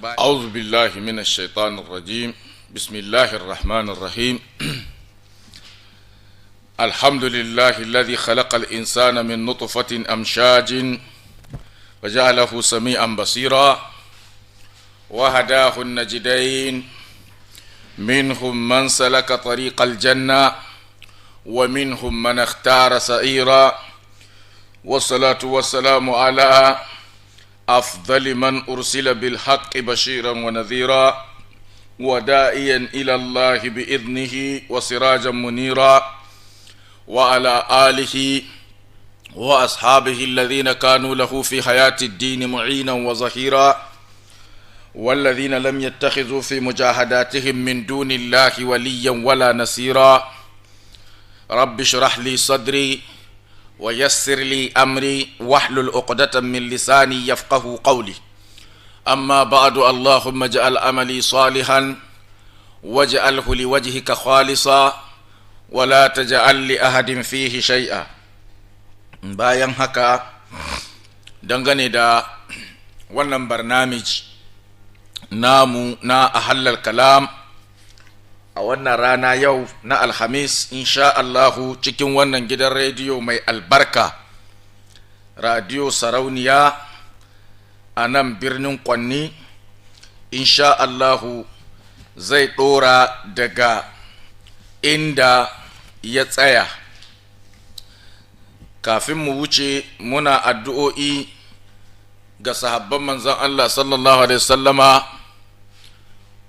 أعوذ بالله من الشيطان الرجيم. بسم الله الرحمن الرحيم. الحمد لله الذي خلق الإنسان من نطفة أمشاج وجعله سميعا بصيرا وهداه النجدين منهم من سلك طريق الجنة ومنهم من اختار سعيرا والصلاة والسلام على أفضل من أرسل بالحق بشيرا ونذيرا وداعيا إلى الله بإذنه وسراجا منيرا وعلى آله وأصحابه الذين كانوا له في حياة الدين معينا وظهيرا والذين لم يتخذوا في مجاهداتهم من دون الله وليا ولا نصيرا. رب اشرح لي صدري ويسر لي أمري واحلل عقدة من لساني يفقه قولي. أما بعد، اللهم اجعل عملي صالحا واجعله لوجهك خالصا ولا تجعل لأحد فيه شيئا. bayan haka, dangane da wannan barnamij namu na ahallal kalam a wannan rana yau na alhamis, insha Allahu, cikin wannan gidan rediyo mai albarka, radio sarauniya a nan birnin Kwanni, insha Allahu zai ɗora daga inda ya tsaya. Kafin mu wuce, muna addu'o'i ga sahabban manzon Allah sallallahu alaihi wasallama.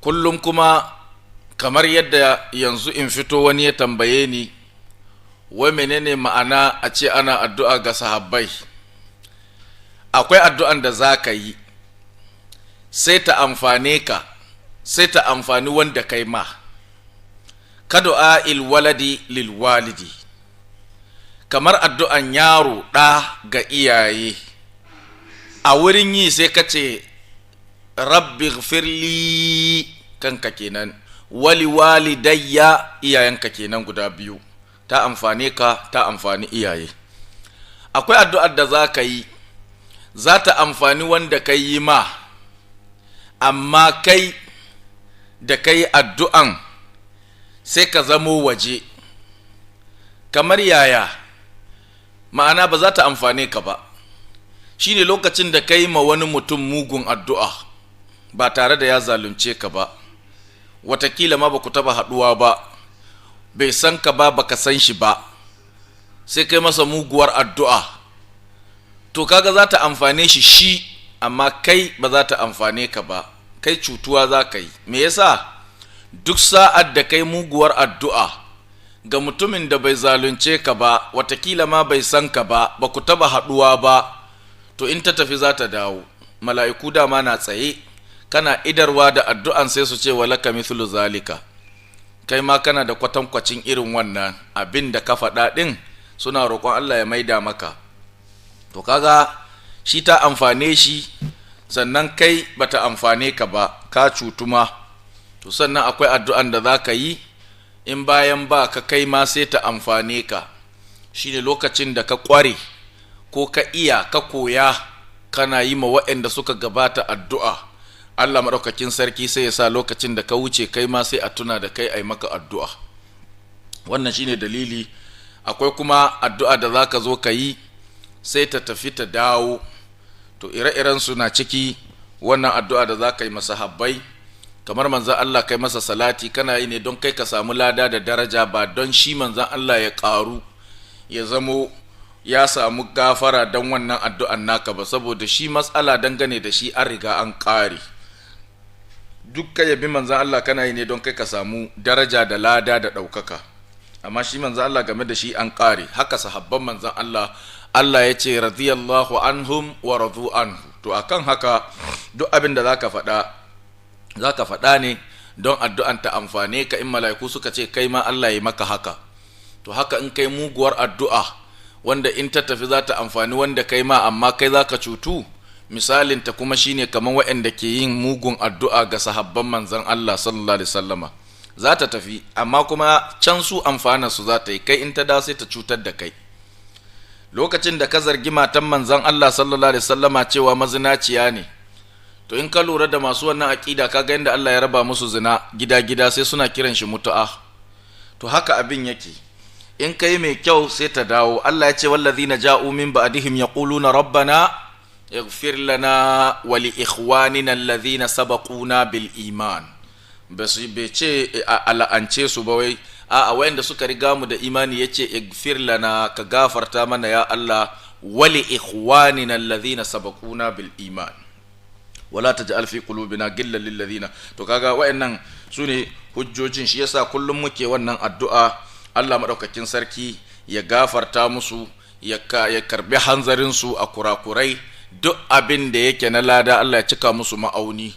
Kullum kuma kamar yadda yanzu in fito wani ya tambaye ni wai menene ma'ana a ce ana addu'a ga sahabbai. Akwai addu'an da za ka yi sai ta amfane ka, sai ta amfani wanda kai ma, ka du'a il waladi lil walidi, kamar addu'an yaro ɗa ga iyaye. A wurin yi sai ka ce rabbi gfirli, kanka kenan, wali walidayya, iyayenka kenan guda biyu, ta amfane ka, ta amfani iyaye. Akwai addu'ar da za ka yi za ta amfani wanda ka yi ma, amma kai da ka yi addu'an sai ka zamo waje. Kamar yaya? Ma'ana ba za ta amfane ka ba. Shi ne lokacin da ka yi ma wani mutum mugun addu'a ba tare da ya zalunce ka ba, watakila ma ba ku taba haɗuwa ba, bai san ka ba, baka san shi ba, sai kai masa muguwar addu'a, to kaga za ta amfane shi, amma kai ba za ta amfane ka ba, kai cutuwa za ka yi. Me yasa? Duk sa'ad da kai muguwar addu'a ga mutumin da bai zalunce ka ba, watakila ma bai san ka ba, ba ku taba haɗuwa ba, to in ta tafi za ta dawo. Mala'iku dama na tsaye, kana idarwa da addu'an sai su ce walaka mithlu zalika, kai ma kana da kwatankwacin irin wannan abin da ka faɗa ɗin, suna roƙon Allah ya maida maka. To kaga shi ta amfane shi, sannan kai bata amfane ka ba, ka cutu ma. To sannan akwai addu'an da za ka yi in bayan ba ka kai ma sai ta amfane ka. Shi ne lokacin da ka ƙware ko ka iya, ka koya, kana yi ma waɗanda suka gabata addu'a, Allah maɗaukakin sarki sai ya sa lokacin da ka wuce kai ma sai a tuna da kai a yi maka addu'a. Wannan shi ne dalili. Akwai kuma addu'a da za ka zo ka yi sai ta tafi ta dawo. To ire-iren suna ciki wannan addu'a da za ka yi masa habbai, kamar manzan Allah kai masa salati, kana yi ne don kai ka samu lada da daraja, ba don shi manzan Allah ya ƙaru ya zamo ya samu gafara don wannan addu'an naka ba, saboda shi matsala dangane da shi an riga an ƙare. Duk ka yabi manzan Allah kana yi ne don kai ka samu daraja da lada da ɗaukaka, amma shi manzan Allah game da shi an ƙare. Haka sahabban manzan Allah, Allah ya ce radiyallahu anhum wa radu anhu. To akan haka duk abin da za ka faɗa ne don addu'an ta amfane ka. In mala'iku suka ce kai ma Allah ya maka haka, to haka in kai muguwar addu'a wanda in ta tafi za ta amfani wanda kai ma, amma kai za ka cutu, misalinta kuma shine kamar waɗanda ke yin mugun addu'a ga sahabban manzan Allah sallallahu alaihi wasallama. Za ta tafi, amma kuma can su amfana su za ta yi, kai in ta da sai ta cutar da kai. lokacin da ka zargi matan manzon Allah sallallahu alaihi wasallama cewa mazinaciya ne, to in ka lura da masu wannan aqida kaga yanda Allah ya raba musu zina gida-gida sai suna kiran shi mutu'a. To haka abin yake, in kai mai kyau sai ta dawo. Allah ya ce wallazina ja'u min ba'dihim yaquluna rabbana ighfir lana wa li ikhwanina alladhina sabaquna bil iman. Basu bai ce ala'ance su ba wai a wayanda suka riga mu da imani yace ighfir lana, ka gafarta mana ya Allah, wa li ikhwanina alladhina sabaquna bil iman wala taj'al fi qulubina ghillan lil ladina. To kaga wayannan sune hujjojin, shi yasa kullum muke wannan addu'a, Allah madaukakin sarki ya gafarta musu, ya karbi hanzarin su a kurakurai, duk abin da yake na lada Allah ya cika musu ma'auni.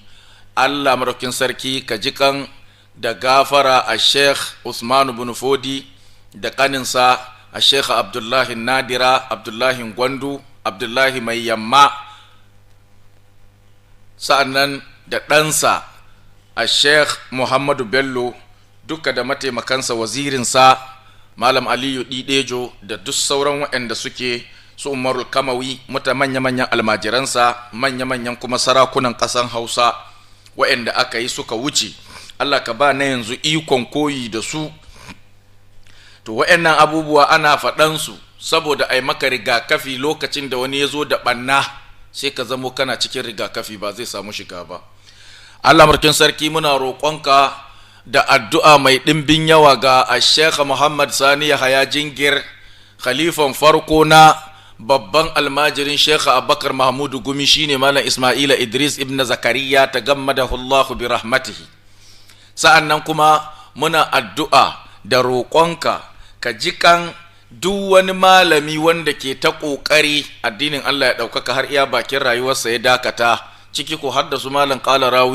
Allah madaukakin sarki ka jikan da gafara a Sheikh Usman ibn Fodi da kaninsa a Sheikh Abdullahi Nadira, Abdullahi Gwandu, Abdullahi Mai Yamma, sa'annan da ɗansa a Sheikh Muhammadu Bello, duka da mataimakansa, wazirinsa Malam Aliyu Didejo, da duk sauran waɗanda suke su Umarul Kamawi, manya-manyan almajiransa, manya-manyan kuma sarakunan ƙasan Hausa waɗanda aka yi suka wuce. Allah ka ba na yanzu ikon koyi da su. To waɗannan abubuwa ana faɗansu saboda ai maka rigakafi lokacin da wani ya zo da ɓanna, sai ka zamo kana cikin rigakafi, ba zai samu shiga ba. Allah mulkin sarki muna roƙonka da addu'a mai ɗimbin yawa ga Sheikh Muhammad Sani Yahaya Jingir, khalifan farko na babban almajirin Sheikh Abubakar Mahmudu Gumi, shine Malam Ismaila Idris ibn Zakariya tagammadahu Allahu bi rahmatihi. Sa'annan kuma muna addu'a da roƙonka ka jikan duk wani malami wanda ke ta ƙoƙari addinin Allah ya ɗaukaka har iya bakin rayuwarsa ya dakata, ciki ko har da su Malam Qala Rawi